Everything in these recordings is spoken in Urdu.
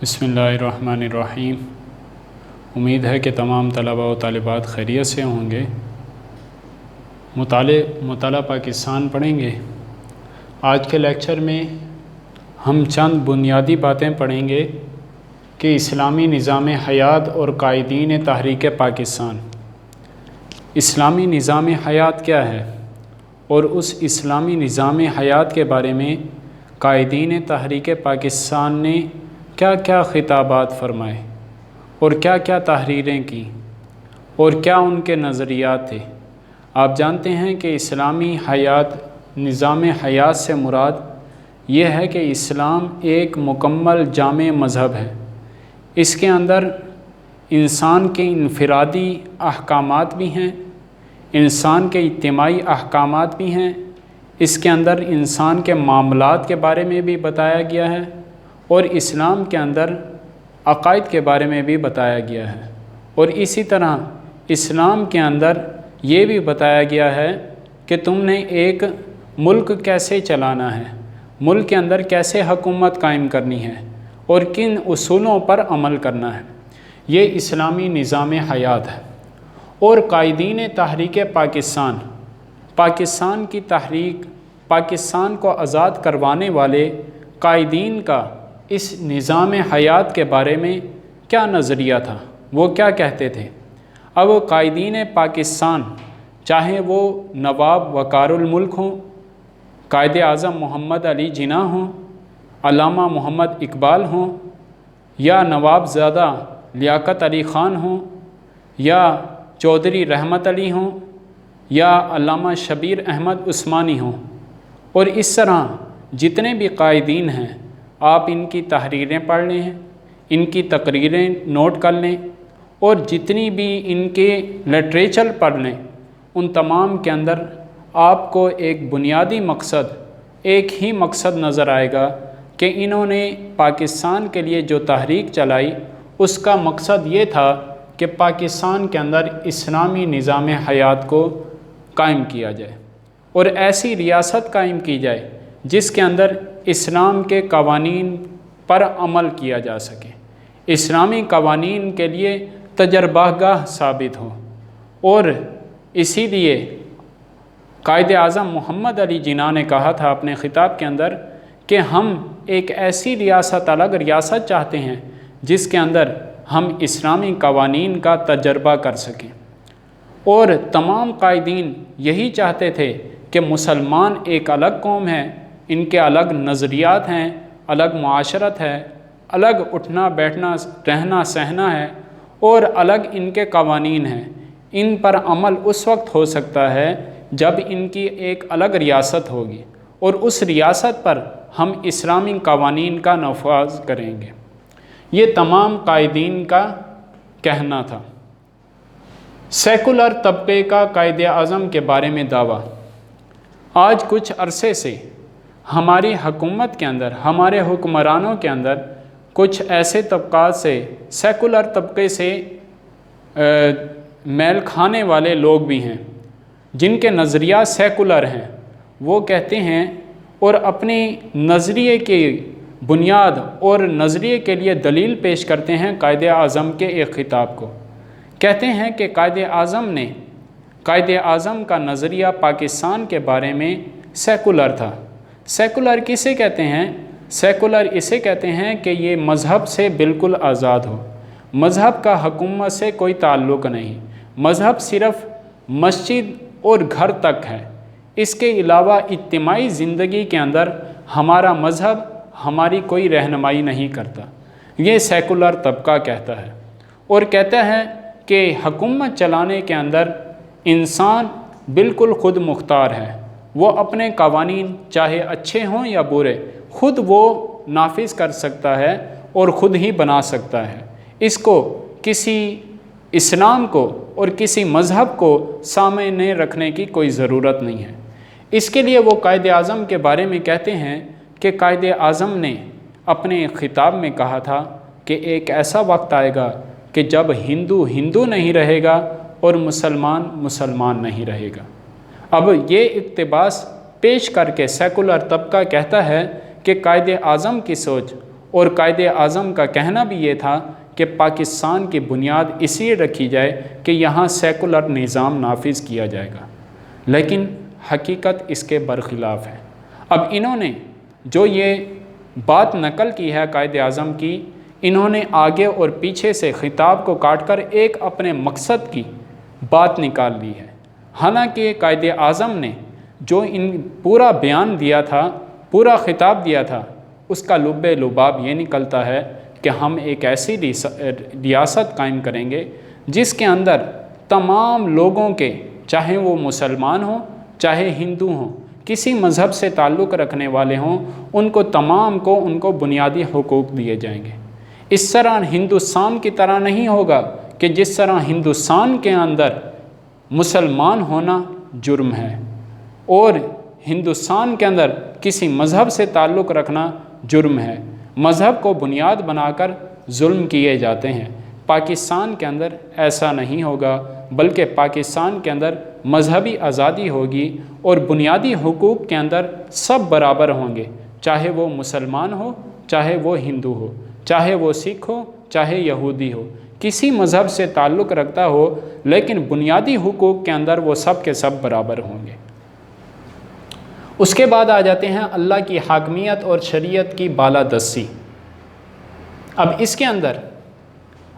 بسم اللہ الرحمن الرحیم۔ امید ہے کہ تمام طلباء و طالبات خیریت سے ہوں گے۔ مطالعہ پاکستان پڑھیں گے۔ آج کے لیکچر میں ہم چند بنیادی باتیں پڑھیں گے کہ اسلامی نظام حیات اور قائدین تحریک پاکستان۔ اسلامی نظام حیات کیا ہے اور اس اسلامی نظام حیات کے بارے میں قائدین تحریک پاکستان نے کیا کیا خطابات فرمائے اور کیا کیا تحریریں کی اور کیا ان کے نظریات تھے۔ آپ جانتے ہیں کہ اسلامی نظام حیات سے مراد یہ ہے کہ اسلام ایک مکمل جامع مذہب ہے۔ اس کے اندر انسان کے انفرادی احکامات بھی ہیں، انسان کے اجتماعی احکامات بھی ہیں، اس کے اندر انسان کے معاملات کے بارے میں بھی بتایا گیا ہے اور اسلام کے اندر عقائد کے بارے میں بھی بتایا گیا ہے، اور اسی طرح اسلام کے اندر یہ بھی بتایا گیا ہے کہ تم نے ایک ملک کیسے چلانا ہے، ملک کے اندر کیسے حکومت قائم کرنی ہے اور کن اصولوں پر عمل کرنا ہے۔ یہ اسلامی نظام حیات ہے۔ اور قائدین تحریک پاکستان کی تحریک، پاکستان کو آزاد کروانے والے قائدین کا اس نظام حیات کے بارے میں کیا نظریہ تھا، وہ کیا کہتے تھے۔ اب قائدین پاکستان، چاہے وہ نواب وقار الملک ہوں، قائد اعظم محمد علی جناح ہوں، علامہ محمد اقبال ہوں، یا نواب زادہ لیاقت علی خان ہوں، یا چودھری رحمت علی ہوں، یا علامہ شبیر احمد عثمانی ہوں، اور اس طرح جتنے بھی قائدین ہیں آپ ان کی تحریریں پڑھ لیں، ان کی تقریریں نوٹ کر لیں، اور جتنی بھی ان کے لٹریچر پڑھ لیں، ان تمام کے اندر آپ کو ایک بنیادی مقصد، ایک ہی مقصد نظر آئے گا کہ انہوں نے پاکستان کے لیے جو تحریک چلائی اس کا مقصد یہ تھا کہ پاکستان کے اندر اسلامی نظام حیات کو قائم کیا جائے اور ایسی ریاست قائم کی جائے جس کے اندر اسلام کے قوانین پر عمل کیا جا سکے، اسلامی قوانین کے لیے تجربہ گاہ ثابت ہو۔ اور اسی لیے قائد اعظم محمد علی جناح نے کہا تھا اپنے خطاب کے اندر کہ ہم ایک ایسی ریاست، الگ ریاست چاہتے ہیں جس کے اندر ہم اسلامی قوانین کا تجربہ کر سکیں۔ اور تمام قائدین یہی چاہتے تھے کہ مسلمان ایک الگ قوم ہے، ان کے الگ نظریات ہیں، الگ معاشرت ہے، الگ اٹھنا بیٹھنا رہنا سہنا ہے، اور الگ ان کے قوانین ہیں۔ ان پر عمل اس وقت ہو سکتا ہے جب ان کی ایک الگ ریاست ہوگی اور اس ریاست پر ہم اسلامی قوانین کا نفاذ کریں گے۔ یہ تمام قائدین کا کہنا تھا۔ سیکولر طبقے کا قائد اعظم کے بارے میں دعویٰ۔ آج کچھ عرصے سے ہماری حکومت کے اندر، ہمارے حکمرانوں کے اندر کچھ ایسے طبقات سے، سیکولر طبقے سے میل کھانے والے لوگ بھی ہیں جن کے نظریات سیکولر ہیں۔ وہ کہتے ہیں اور اپنی نظریے کی بنیاد اور نظریے کے لیے دلیل پیش کرتے ہیں قائد اعظم کے ایک خطاب کو۔ کہتے ہیں کہ قائد اعظم کا نظریہ پاکستان کے بارے میں سیکولر تھا۔ سیکولر کسے کہتے ہیں؟ سیکولر اسے کہتے ہیں کہ یہ مذہب سے بالکل آزاد ہو، مذہب کا حکومت سے کوئی تعلق نہیں، مذہب صرف مسجد اور گھر تک ہے، اس کے علاوہ اجتماعی زندگی کے اندر ہمارا مذہب ہماری کوئی رہنمائی نہیں کرتا۔ یہ سیکولر طبقہ کہتا ہے، اور کہتا ہے کہ حکومت چلانے کے اندر انسان بالکل خود مختار ہے، وہ اپنے قوانین چاہے اچھے ہوں یا برے خود وہ نافذ کر سکتا ہے اور خود ہی بنا سکتا ہے۔ اس کو کسی اسلام کو اور کسی مذہب کو سامنے رکھنے کی کوئی ضرورت نہیں ہے۔ اس کے لیے وہ قائد اعظم کے بارے میں کہتے ہیں کہ قائد اعظم نے اپنے خطاب میں کہا تھا کہ ایک ایسا وقت آئے گا کہ جب ہندو نہیں رہے گا اور مسلمان نہیں رہے گا۔ اب یہ اقتباس پیش کر کے سیکولر طبقہ کہتا ہے کہ قائد اعظم کی سوچ اور قائد اعظم کا کہنا بھی یہ تھا کہ پاکستان کی بنیاد اس لیے رکھی جائے کہ یہاں سیکولر نظام نافذ کیا جائے گا، لیکن حقیقت اس کے برخلاف ہے۔ اب انہوں نے جو یہ بات نقل کی ہے قائد اعظم کی، انہوں نے آگے اور پیچھے سے خطاب کو کاٹ کر ایک اپنے مقصد کی بات نکال لی ہے۔ حالانکہ قائد اعظم نے جو پورا بیان دیا تھا، پورا خطاب دیا تھا، اس کا لب لباب یہ نکلتا ہے کہ ہم ایک ایسی ریاست قائم کریں گے جس کے اندر تمام لوگوں کے، چاہے وہ مسلمان ہوں چاہے ہندو ہوں، کسی مذہب سے تعلق رکھنے والے ہوں، ان کو بنیادی حقوق دیے جائیں گے۔ اس طرح ہندوستان کی طرح نہیں ہوگا کہ جس طرح ہندوستان کے اندر مسلمان ہونا جرم ہے اور ہندوستان کے اندر کسی مذہب سے تعلق رکھنا جرم ہے، مذہب کو بنیاد بنا کر ظلم کیے جاتے ہیں۔ پاکستان کے اندر ایسا نہیں ہوگا، بلکہ پاکستان کے اندر مذہبی آزادی ہوگی اور بنیادی حقوق کے اندر سب برابر ہوں گے، چاہے وہ مسلمان ہو چاہے وہ ہندو ہو، چاہے وہ سکھ ہو چاہے یہودی ہو، کسی مذہب سے تعلق رکھتا ہو، لیکن بنیادی حقوق کے اندر وہ سب کے سب برابر ہوں گے۔ اس کے بعد آ جاتے ہیں اللہ کی حاکمیت اور شریعت کی بالادستی۔ اب اس کے اندر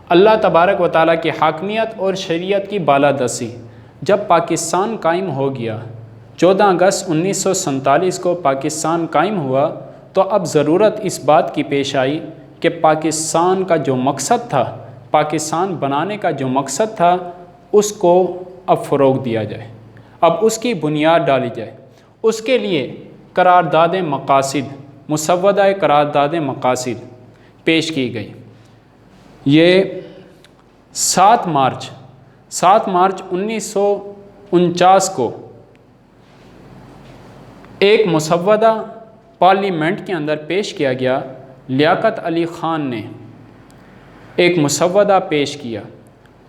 اللہ تبارک و تعالیٰ کی حاکمیت اور شریعت کی بالادستی جب پاکستان قائم ہو گیا، 14 اگست 1947 کو پاکستان قائم ہوا، تو اب ضرورت اس بات کی پیش آئی کہ پاکستان کا جو مقصد تھا، پاکستان بنانے کا جو مقصد تھا، اس کو اب فروغ دیا جائے، اب اس کی بنیاد ڈالی جائے۔ اس کے لیے قرارداد مقاصد، مسودہ قرارداد مقاصد پیش کی گئی۔ یہ 7 مارچ 1949 کو ایک مسودہ پارلیمنٹ کے اندر پیش کیا گیا۔ لیاقت علی خان نے ایک مسودہ پیش کیا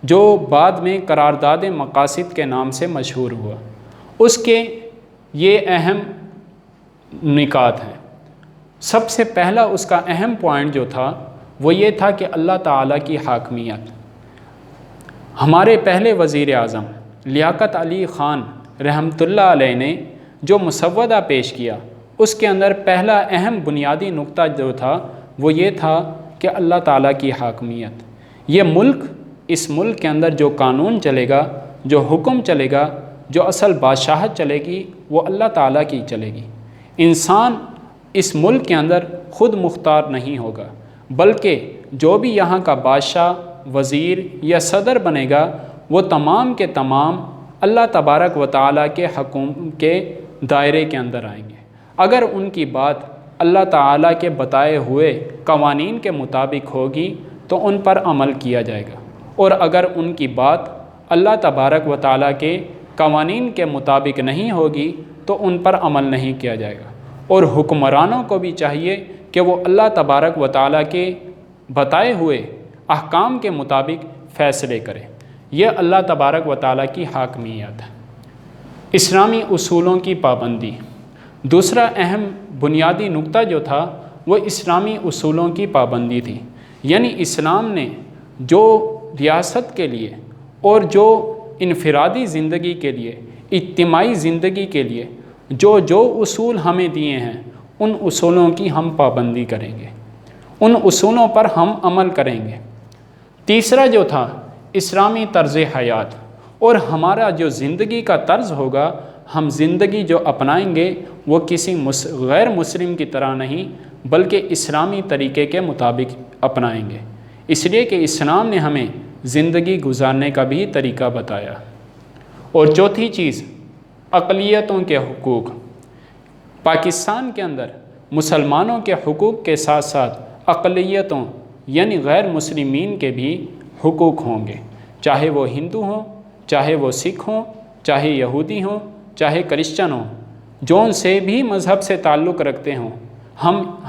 جو بعد میں قرارداد مقاصد کے نام سے مشہور ہوا۔ اس کے یہ اہم نکات ہیں۔ سب سے پہلا اس کا اہم پوائنٹ جو تھا وہ یہ تھا کہ اللہ تعالیٰ کی حاکمیت۔ ہمارے پہلے وزیر اعظم لیاقت علی خان رحمۃ اللہ علیہ نے جو مسودہ پیش کیا، اس کے اندر پہلا اہم بنیادی نقطہ جو تھا وہ یہ تھا کہ اللہ تعالیٰ کی حاکمیت۔ یہ ملک، اس ملک کے اندر جو قانون چلے گا، جو حکم چلے گا، جو اصل بادشاہت چلے گی، وہ اللہ تعالیٰ کی چلے گی۔ انسان اس ملک کے اندر خود مختار نہیں ہوگا، بلکہ جو بھی یہاں کا بادشاہ، وزیر یا صدر بنے گا، وہ تمام کے تمام اللہ تبارک و تعالیٰ کے حکم کے دائرے کے اندر آئیں گے۔ اگر ان کی بات اللہ تعالیٰ کے بتائے ہوئے قوانین کے مطابق ہوگی تو ان پر عمل کیا جائے گا، اور اگر ان کی بات اللہ تبارک و تعالیٰ کے قوانین کے مطابق نہیں ہوگی تو ان پر عمل نہیں کیا جائے گا۔ اور حکمرانوں کو بھی چاہیے کہ وہ اللہ تبارک و تعالیٰ کے بتائے ہوئے احکام کے مطابق فیصلے کرے۔ یہ اللہ تبارک و تعالیٰ کی حاکمیت ہے۔ اسلامی اصولوں کی پابندی، دوسرا اہم بنیادی نقطہ جو تھا وہ اسلامی اصولوں کی پابندی تھی۔ یعنی اسلام نے جو ریاست کے لیے اور جو انفرادی زندگی کے لیے، اجتماعی زندگی کے لیے جو اصول ہمیں دیے ہیں، ان اصولوں کی ہم پابندی کریں گے، ان اصولوں پر ہم عمل کریں گے۔ تیسرا جو تھا اسلامی طرز حیات، اور ہمارا جو زندگی کا طرز ہوگا، ہم زندگی جو اپنائیں گے وہ کسی غیر مسلم کی طرح نہیں بلکہ اسلامی طریقے کے مطابق اپنائیں گے، اس لیے کہ اسلام نے ہمیں زندگی گزارنے کا بھی طریقہ بتایا۔ اور چوتھی چیز اقلیتوں کے حقوق۔ پاکستان کے اندر مسلمانوں کے حقوق کے ساتھ ساتھ اقلیتوں یعنی غیر مسلمین کے بھی حقوق ہوں گے، چاہے وہ ہندو ہوں، چاہے وہ سکھ ہوں، چاہے یہودی ہوں، چاہے کرسچن ہوں، جون سے بھی مذہب سے تعلق رکھتے ہوں،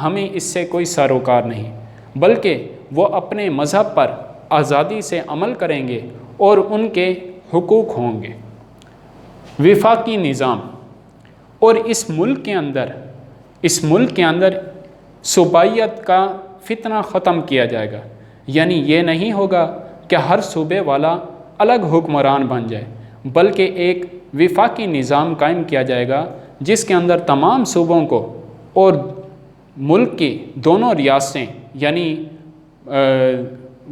ہمیں اس سے کوئی سروکار نہیں، بلکہ وہ اپنے مذہب پر آزادی سے عمل کریں گے اور ان کے حقوق ہوں گے۔ وفاقی نظام، اور اس ملک کے اندر صوبائیت کا فتنہ ختم کیا جائے گا، یعنی یہ نہیں ہوگا کہ ہر صوبے والا الگ حکمران بن جائے، بلکہ ایک وفاقی نظام قائم کیا جائے گا جس کے اندر تمام صوبوں کو اور ملک کی دونوں ریاستیں یعنی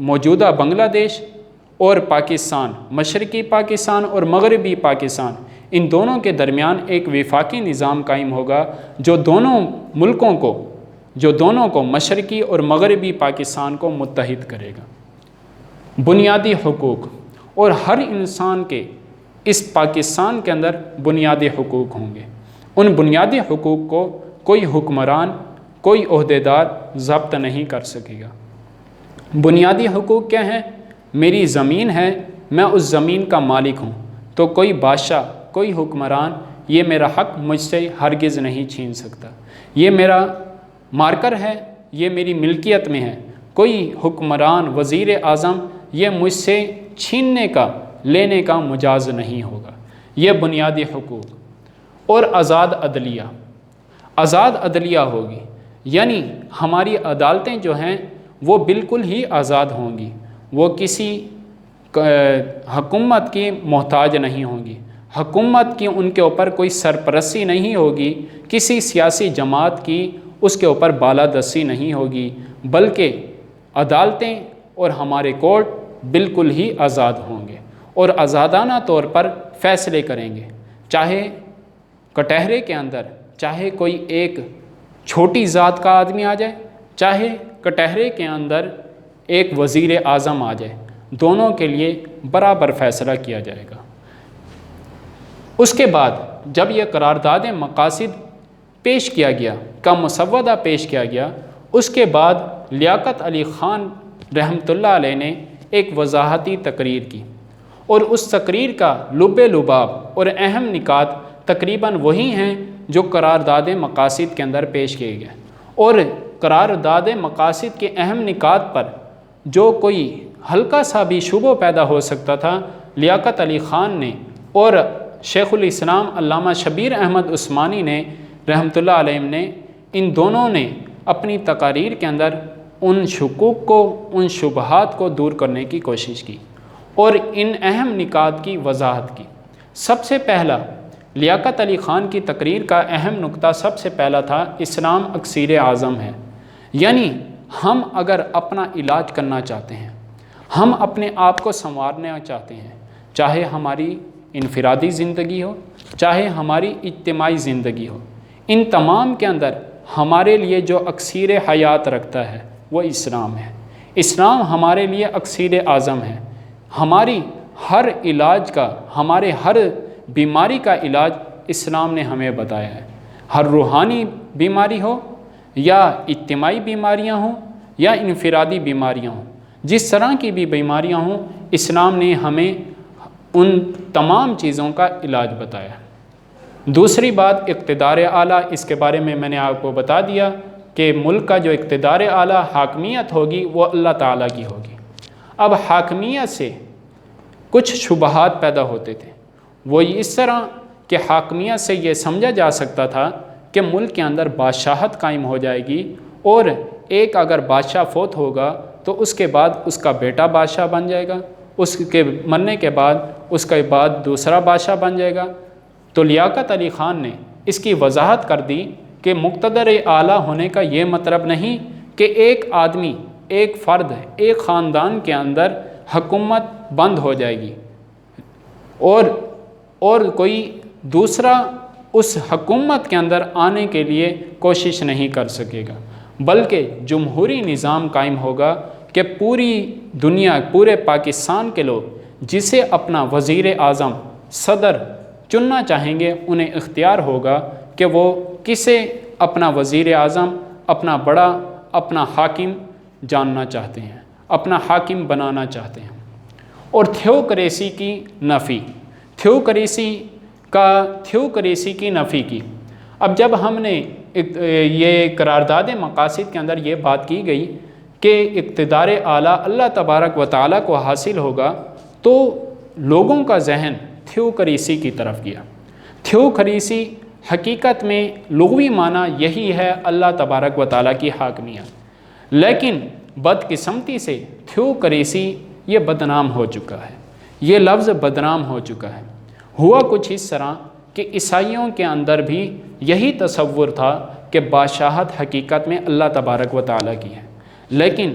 موجودہ بنگلہ دیش اور پاکستان، مشرقی پاکستان اور مغربی پاکستان، ان دونوں کے درمیان ایک وفاقی نظام قائم ہوگا جو دونوں کو مشرقی اور مغربی پاکستان کو متحد کرے گا۔ بنیادی حقوق، اور ہر انسان کے اس پاکستان کے اندر بنیادی حقوق ہوں گے۔ ان بنیادی حقوق کو کوئی حکمران، کوئی عہدیدار ضبط نہیں کر سکے گا۔ بنیادی حقوق کیا ہیں؟ میری زمین ہے، میں اس زمین کا مالک ہوں، تو کوئی بادشاہ، کوئی حکمران یہ میرا حق مجھ سے ہرگز نہیں چھین سکتا۔ یہ میرا مارکر ہے، یہ میری ملکیت میں ہے، کوئی حکمران، وزیر اعظم یہ مجھ سے چھیننے کا، لینے کا مجاز نہیں ہوگا۔ یہ بنیادی حقوق۔ اور آزاد عدلیہ، آزاد عدلیہ ہوگی، یعنی ہماری عدالتیں جو ہیں وہ بالکل ہی آزاد ہوں گی، وہ کسی حکومت کی محتاج نہیں ہوں گی، حکومت کی ان کے اوپر کوئی سرپرستی نہیں ہوگی، کسی سیاسی جماعت کی اس کے اوپر بالادستی نہیں ہوگی، بلکہ عدالتیں اور ہمارے کورٹ بالکل ہی آزاد ہوں گے اور آزادانہ طور پر فیصلے کریں گے، چاہے کٹہرے کے اندر چاہے کوئی ایک چھوٹی ذات کا آدمی آ جائے، چاہے کٹہرے کے اندر ایک وزیر اعظم آ جائے، دونوں کے لیے برابر فیصلہ کیا جائے گا۔ اس کے بعد جب یہ قرارداد مقاصد پیش کیا گیا، کا مسودہ پیش کیا گیا، اس کے بعد لیاقت علی خان رحمۃ اللہ علیہ نے ایک وضاحتی تقریر کی، اور اس تقریر کا لب لباب اور اہم نکات تقریباً وہی ہیں جو قرارداد مقاصد کے اندر پیش کیے گئے، اور قرارداد مقاصد کے اہم نکات پر جو کوئی ہلکا سا بھی شبہ پیدا ہو سکتا تھا، لیاقت علی خان نے اور شیخ الاسلام علامہ شبیر احمد عثمانی نے رحمۃ اللہ علیہ نے، ان دونوں نے اپنی تقاریر کے اندر ان شکوک کو، ان شبہات کو دور کرنے کی کوشش کی اور ان اہم نکات کی وضاحت کی۔ سب سے پہلا لیاقت علی خان کی تقریر کا اہم نقطہ سب سے پہلا تھا، اسلام اکسیر اعظم ہے، یعنی ہم اگر اپنا علاج کرنا چاہتے ہیں، ہم اپنے آپ کو سنوارنا چاہتے ہیں، چاہے ہماری انفرادی زندگی ہو، چاہے ہماری اجتماعی زندگی ہو، ان تمام کے اندر ہمارے لیے جو اکسیر حیات رکھتا ہے وہ اسلام ہے۔ اسلام ہمارے لیے اکسیر اعظم ہے۔ ہماری ہر علاج کا، ہمارے ہر بیماری کا علاج اسلام نے ہمیں بتایا ہے، ہر روحانی بیماری ہو یا اجتماعی بیماریاں ہوں یا انفرادی بیماریاں ہوں، جس طرح کی بھی بیماریاں ہوں، اسلام نے ہمیں ان تمام چیزوں کا علاج بتایا۔ دوسری بات اقتدار اعلیٰ، اس کے بارے میں نے آپ کو بتا دیا کہ ملک کا جو اقتدار اعلیٰ حاکمیت ہوگی وہ اللہ تعالیٰ کی ہوگی۔ اب حاکمیت سے کچھ شبہات پیدا ہوتے تھے، وہ اس طرح کہ حاکمیت سے یہ سمجھا جا سکتا تھا کہ ملک کے اندر بادشاہت قائم ہو جائے گی، اور ایک اگر بادشاہ فوت ہوگا تو اس کے بعد اس کا بیٹا بادشاہ بن جائے گا، اس کے مرنے کے بعد اس کے بعد دوسرا بادشاہ بن جائے گا۔ تو لیاقت علی خان نے اس کی وضاحت کر دی کہ مقتدر اعلیٰ ہونے کا یہ مطلب نہیں کہ ایک آدمی، ایک فرد، ایک خاندان کے اندر حکومت بند ہو جائے گی اور کوئی دوسرا اس حکومت کے اندر آنے کے لیے کوشش نہیں کر سکے گا، بلکہ جمہوری نظام قائم ہوگا کہ پوری دنیا، پورے پاکستان کے لوگ جسے اپنا وزیر اعظم، صدر چننا چاہیں گے، انہیں اختیار ہوگا کہ وہ کسے اپنا وزیر اعظم، اپنا بڑا، اپنا حاکم جاننا چاہتے ہیں، اپنا حاکم بنانا چاہتے ہیں۔ اور تھیوکریسی کی نفی، تھیوکریسی کی نفی کی۔ اب جب ہم نے یہ قرارداد مقاصد کے اندر یہ بات کی گئی کہ اقتدار اعلیٰ اللہ تبارک و تعالیٰ کو حاصل ہوگا، تو لوگوں کا ذہن تھیوکریسی کی طرف گیا۔ تھیوکریسی حقیقت میں لغوی معنی یہی ہے اللہ تبارک و تعالیٰ کی حاکمیت، لیکن بدقسمتی سے تھیوکریسی یہ بدنام ہو چکا ہے، یہ لفظ بدنام ہو چکا ہے۔ ہوا کچھ اس طرح کہ عیسائیوں کے اندر بھی یہی تصور تھا کہ بادشاہت حقیقت میں اللہ تبارک و تعالیٰ کی ہے، لیکن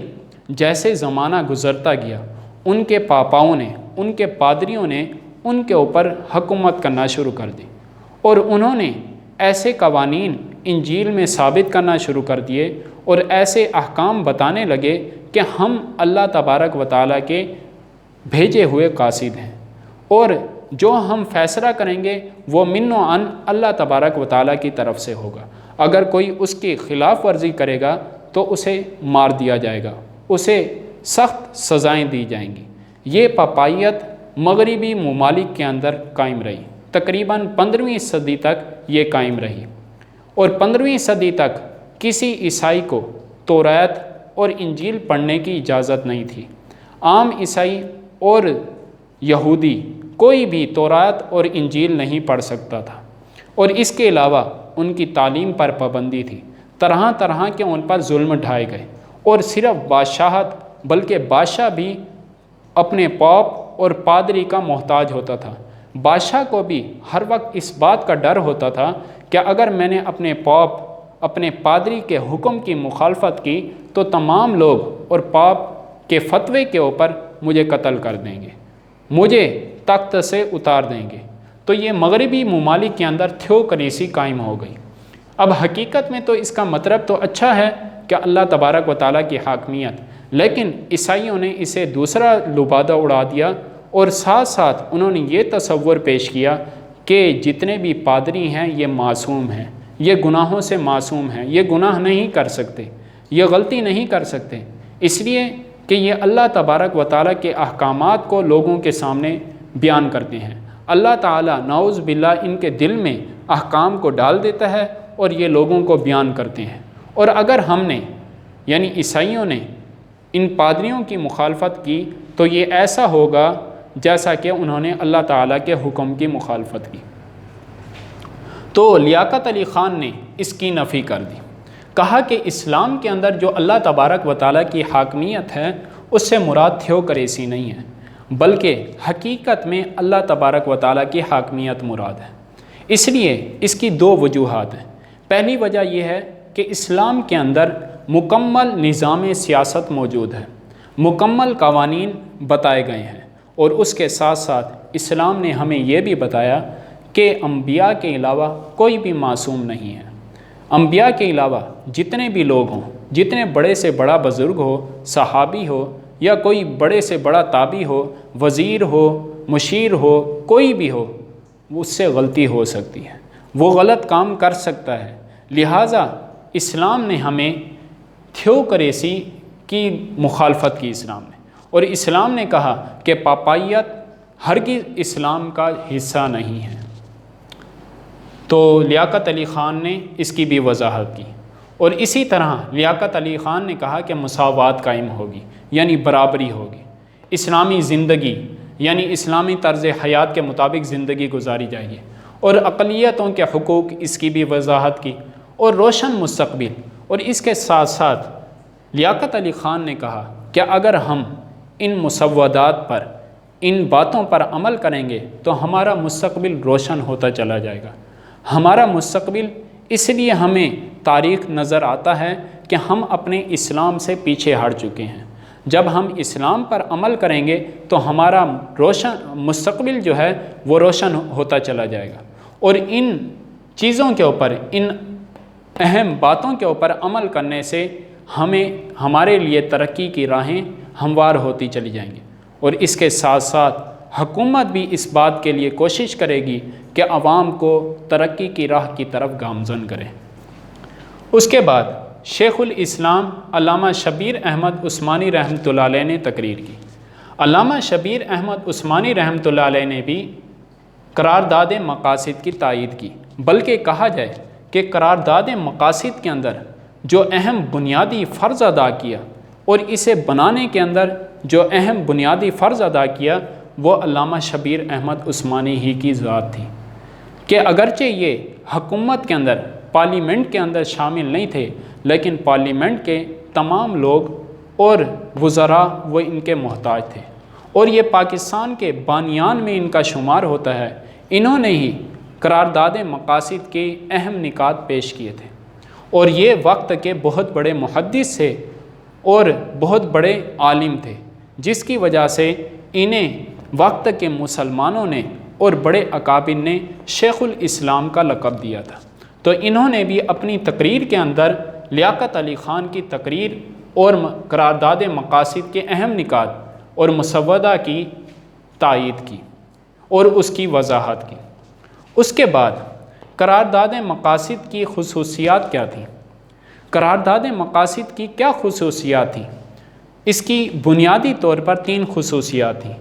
جیسے زمانہ گزرتا گیا ان کے پاپاؤں نے، ان کے پادریوں نے ان کے اوپر حکومت کرنا شروع کر دی، اور انہوں نے ایسے قوانین انجیل میں ثابت کرنا شروع کر دیے اور ایسے احکام بتانے لگے کہ ہم اللہ تبارک و تعالیٰ کے بھیجے ہوئے قاصد ہیں، اور جو ہم فیصلہ کریں گے وہ من و عن اللہ تبارک و تعالیٰ کی طرف سے ہوگا۔ اگر کوئی اس کی خلاف ورزی کرے گا تو اسے مار دیا جائے گا، اسے سخت سزائیں دی جائیں گی۔ یہ پاپائیت مغربی ممالک کے اندر قائم رہی، تقریباً 15ویں صدی تک یہ قائم رہی، اور 15ویں صدی تک کسی عیسائی کو توریت اور انجیل پڑھنے کی اجازت نہیں تھی۔ عام عیسائی اور یہودی کوئی بھی توریت اور انجیل نہیں پڑھ سکتا تھا، اور اس کے علاوہ ان کی تعلیم پر پابندی تھی، طرح طرح کے ان پر ظلم ڈھائے گئے، اور صرف بادشاہت بلکہ بادشاہ بھی اپنے پوپ اور پادری کا محتاج ہوتا تھا۔ بادشاہ کو بھی ہر وقت اس بات کا ڈر ہوتا تھا کہ اگر میں نے اپنے پوپ، اپنے پادری کے حکم کی مخالفت کی تو تمام لوگ اور پوپ کے فتوے کے اوپر مجھے قتل کر دیں گے، مجھے تخت سے اتار دیں گے۔ تو یہ مغربی ممالک کے اندر تھیوکریسی قائم ہو گئی۔ اب حقیقت میں تو اس کا مطلب تو اچھا ہے کہ اللہ تبارک و تعالیٰ کی حاکمیت، لیکن عیسائیوں نے اسے دوسرا لبادہ اڑا دیا، اور ساتھ ساتھ انہوں نے یہ تصور پیش کیا کہ جتنے بھی پادری ہیں یہ معصوم ہیں، یہ گناہوں سے معصوم ہیں، یہ گناہ نہیں کر سکتے، یہ غلطی نہیں کر سکتے، اس لیے کہ یہ اللہ تبارک و تعالیٰ کے احکامات کو لوگوں کے سامنے بیان کرتے ہیں۔ اللہ تعالیٰ نعوذ باللہ ان کے دل میں احکام کو ڈال دیتا ہے اور یہ لوگوں کو بیان کرتے ہیں۔ اور اگر ہم نے یعنی عیسائیوں نے ان پادریوں کی مخالفت کی تو یہ ایسا ہوگا جیسا کہ انہوں نے اللہ تعالیٰ کے حکم کی مخالفت کی۔ تو لیاقت علی خان نے اس کی نفی کر دی، کہا کہ اسلام کے اندر جو اللہ تبارک و تعالیٰ کی حاکمیت ہے اس سے مراد تھیوکریسی نہیں ہے، بلکہ حقیقت میں اللہ تبارک و تعالیٰ کی حاکمیت مراد ہے۔ اس لیے اس کی دو وجوہات ہیں۔ پہلی وجہ یہ ہے کہ اسلام کے اندر مکمل نظام سیاست موجود ہے، مکمل قوانین بتائے گئے ہیں، اور اس کے ساتھ ساتھ اسلام نے ہمیں یہ بھی بتایا کہ انبیاء کے علاوہ کوئی بھی معصوم نہیں ہے۔ انبیاء کے علاوہ جتنے بھی لوگ ہوں، جتنے بڑے سے بڑا بزرگ ہو، صحابی ہو یا کوئی بڑے سے بڑا تابعی ہو، وزیر ہو، مشیر ہو، کوئی بھی ہو، اس سے غلطی ہو سکتی ہے، وہ غلط کام کر سکتا ہے۔ لہٰذا اسلام نے ہمیں تھیوکریسی کی مخالفت کی، اسلام نے، اور اسلام نے کہا کہ پاپائیت ہرگز اسلام کا حصہ نہیں ہے۔ تو لیاقت علی خان نے اس کی بھی وضاحت کی، اور اسی طرح لیاقت علی خان نے کہا کہ مساوات قائم ہوگی، یعنی برابری ہوگی، اسلامی زندگی یعنی اسلامی طرز حیات کے مطابق زندگی گزاری جائے گی، اور اقلیتوں کے حقوق اس کی بھی وضاحت کی، اور روشن مستقبل۔ اور اس کے ساتھ ساتھ لیاقت علی خان نے کہا کہ اگر ہم ان مسودات پر، ان باتوں پر عمل کریں گے تو ہمارا مستقبل روشن ہوتا چلا جائے گا۔ ہمارا مستقبل اس لیے ہمیں تاریخ نظر آتا ہے کہ ہم اپنے اسلام سے پیچھے ہٹ چکے ہیں۔ جب ہم اسلام پر عمل کریں گے تو ہمارا مستقبل جو ہے وہ روشن ہوتا چلا جائے گا، اور ان چیزوں کے اوپر، ان اہم باتوں کے اوپر عمل کرنے سے ہمارے لیے ترقی کی راہیں ہموار ہوتی چلی جائیں گی، اور اس کے ساتھ ساتھ حکومت بھی اس بات کے لیے کوشش کرے گی کہ عوام کو ترقی کی راہ کی طرف گامزن کرے۔ اس کے بعد شیخ الاسلام علامہ شبیر احمد عثمانی رحمۃ اللہ علیہ نے تقریر کی۔ علامہ شبیر احمد عثمانی رحمۃ اللہ علیہ نے بھی قرارداد مقاصد کی تائید کی، بلکہ کہا جائے کہ قرارداد مقاصد کے اندر جو اہم بنیادی فرض ادا کیا اور اسے بنانے کے اندر جو اہم بنیادی فرض ادا کیا وہ علامہ شبیر احمد عثمانی ہی کی ذات تھی، کہ اگرچہ یہ حکومت کے اندر پارلیمنٹ کے اندر شامل نہیں تھے، لیکن پارلیمنٹ کے تمام لوگ اور وزراء وہ ان کے محتاج تھے، اور یہ پاکستان کے بانیان میں ان کا شمار ہوتا ہے۔ انہوں نے ہی قرارداد مقاصد کے اہم نکات پیش کیے تھے، اور یہ وقت کے بہت بڑے محدث تھے اور بہت بڑے عالم تھے، جس کی وجہ سے انہیں وقت کے مسلمانوں نے اور بڑے اکابر نے شیخ الاسلام کا لقب دیا تھا۔ تو انہوں نے بھی اپنی تقریر کے اندر لیاقت علی خان کی تقریر اور قرارداد مقاصد کے اہم نکات اور مسودہ کی تائید کی اور اس کی وضاحت کی۔ اس کے بعد قرارداد مقاصد کی خصوصیات کیا تھیں؟ قرارداد مقاصد کی کیا خصوصیات تھیں؟ اس کی بنیادی طور پر 3 خصوصیات تھیں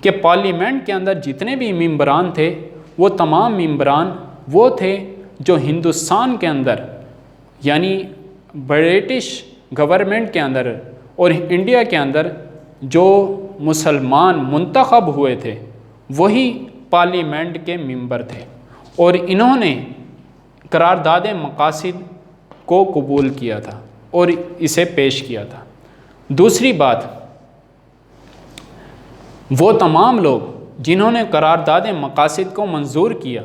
کہ پارلیمنٹ کے اندر جتنے بھی ممبران تھے وہ تمام ممبران وہ تھے جو ہندوستان کے اندر یعنی برٹش گورنمنٹ کے اندر اور انڈیا کے اندر جو مسلمان منتخب ہوئے تھے وہی پارلیمنٹ کے ممبر تھے، اور انہوں نے قرارداد مقاصد کو قبول کیا تھا اور اسے پیش کیا تھا۔ دوسری بات، وہ تمام لوگ جنہوں نے قرارداد مقاصد کو منظور کیا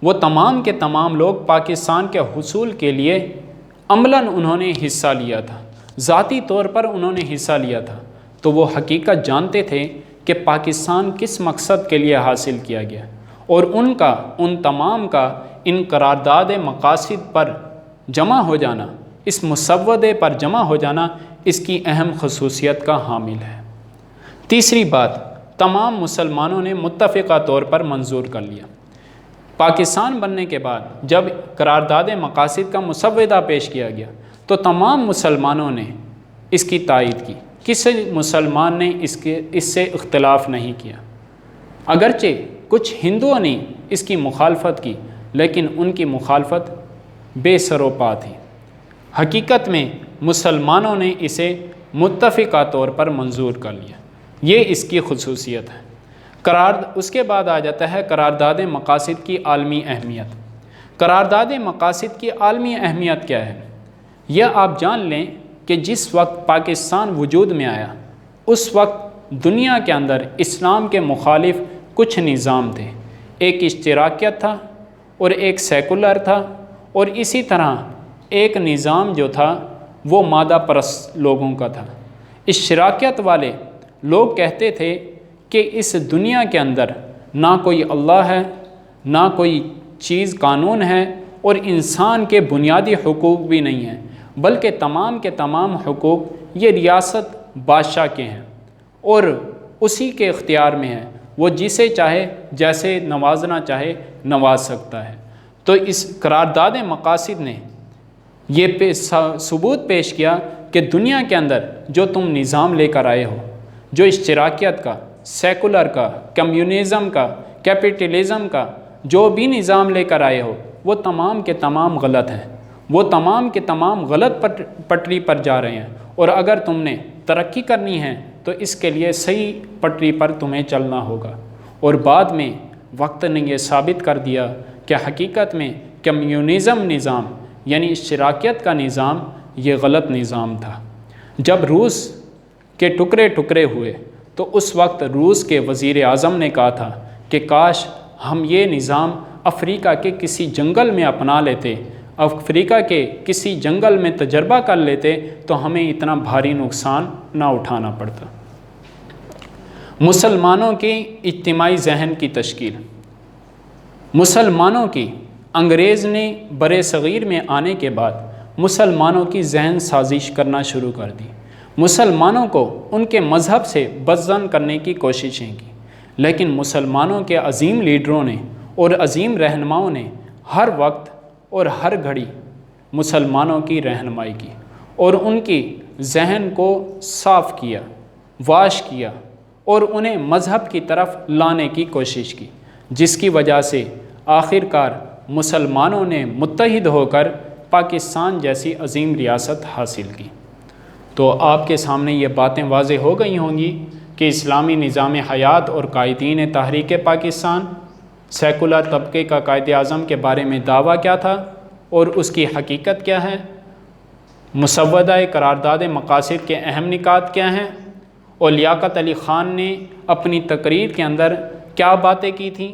وہ تمام کے تمام لوگ پاکستان کے حصول کے لیے عملاً انہوں نے حصہ لیا تھا، ذاتی طور پر انہوں نے حصہ لیا تھا، تو وہ حقیقت جانتے تھے کہ پاکستان کس مقصد کے لیے حاصل کیا گیا، اور ان تمام کا ان قرارداد مقاصد پر جمع ہو جانا، اس مسودے پر جمع ہو جانا اس کی اہم خصوصیت کا حامل ہے۔ تیسری بات، تمام مسلمانوں نے متفقہ طور پر منظور کر لیا۔ پاکستان بننے کے بعد جب قرارداد مقاصد کا مسودہ پیش کیا گیا تو تمام مسلمانوں نے اس کی تائید کی، کسی مسلمان نے اس سے اختلاف نہیں کیا، اگرچہ کچھ ہندوؤں نے اس کی مخالفت کی لیکن ان کی مخالفت بے سر و پا تھی۔ حقیقت میں مسلمانوں نے اسے متفقہ طور پر منظور کر لیا، یہ اس کی خصوصیت ہے۔ اس کے بعد آ جاتا ہے قرارداد مقاصد کی عالمی اہمیت۔ قرارداد مقاصد کی عالمی اہمیت کیا ہے؟ یہ آپ جان لیں کہ جس وقت پاکستان وجود میں آیا اس وقت دنیا کے اندر اسلام کے مخالف کچھ نظام تھے، ایک اشتراکیت تھا اور ایک سیکولر تھا، اور اسی طرح ایک نظام جو تھا وہ مادہ پرست لوگوں کا تھا۔ اشتراکیت والے لوگ کہتے تھے کہ اس دنیا کے اندر نہ کوئی اللہ ہے، نہ کوئی چیز قانون ہے، اور انسان کے بنیادی حقوق بھی نہیں ہیں، بلکہ تمام کے تمام حقوق یہ ریاست بادشاہ کے ہیں اور اسی کے اختیار میں ہیں، وہ جسے چاہے جیسے نوازنا چاہے نواز سکتا ہے۔ تو اس قرارداد مقاصد نے یہ ثبوت پیش کیا کہ دنیا کے اندر جو تم نظام لے کر آئے ہو، جو اشتراکیت کا، سیکولر کا، کمیونزم کا، کیپٹلزم کا جو بھی نظام لے کر آئے ہو وہ تمام کے تمام غلط ہیں، وہ تمام کے تمام غلط پٹری پر جا رہے ہیں، اور اگر تم نے ترقی کرنی ہے تو اس کے لیے صحیح پٹری پر تمہیں چلنا ہوگا۔ اور بعد میں وقت نے یہ ثابت کر دیا کہ حقیقت میں کمیونزم نظام یعنی اشتراکیت کا نظام یہ غلط نظام تھا۔ جب روس کے ٹکڑے ٹکڑے ہوئے تو اس وقت روس کے وزیر اعظم نے کہا تھا کہ کاش ہم یہ نظام افریقہ کے کسی جنگل میں اپنا لیتے، افریقہ کے کسی جنگل میں تجربہ کر لیتے تو ہمیں اتنا بھاری نقصان نہ اٹھانا پڑتا۔ مسلمانوں کی اجتماعی ذہن کی تشکیل۔ مسلمانوں کی انگریز نے برِ صغیر میں آنے کے بعد مسلمانوں کی ذہن سازش کرنا شروع کر دی، مسلمانوں کو ان کے مذہب سے بدظن کرنے کی کوششیں کی، لیکن مسلمانوں کے عظیم لیڈروں نے اور عظیم رہنماؤں نے ہر وقت اور ہر گھڑی مسلمانوں کی رہنمائی کی اور ان کی ذہن کو صاف کیا، واش کیا اور انہیں مذہب کی طرف لانے کی کوشش کی، جس کی وجہ سے آخر کار مسلمانوں نے متحد ہو کر پاکستان جیسی عظیم ریاست حاصل کی۔ تو آپ کے سامنے یہ باتیں واضح ہو گئی ہوں گی کہ اسلامی نظام حیات اور قائدین تحریک پاکستان، سیکولر طبقے کا قائد اعظم کے بارے میں دعویٰ کیا تھا اور اس کی حقیقت کیا ہے، مسودہ قرارداد مقاصد کے اہم نکات کیا ہیں، اور لیاقت علی خان نے اپنی تقریر کے اندر کیا باتیں کی تھیں،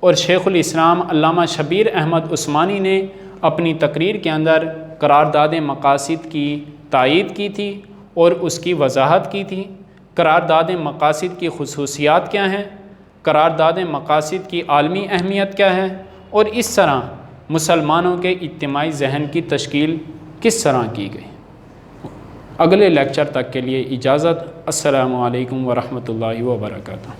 اور شیخ الاسلام علامہ شبیر احمد عثمانی نے اپنی تقریر کے اندر قرارداد مقاصد کی تائید کی تھی اور اس کی وضاحت کی تھی۔ قرارداد مقاصد کی خصوصیات کیا ہیں، قرارداد مقاصد کی عالمی اہمیت کیا ہے، اور اس طرح مسلمانوں کے اجتماعی ذہن کی تشکیل کس طرح کی گئی۔ اگلے لیکچر تک کے لیے اجازت۔ السلام علیکم ورحمۃ اللہ وبرکاتہ۔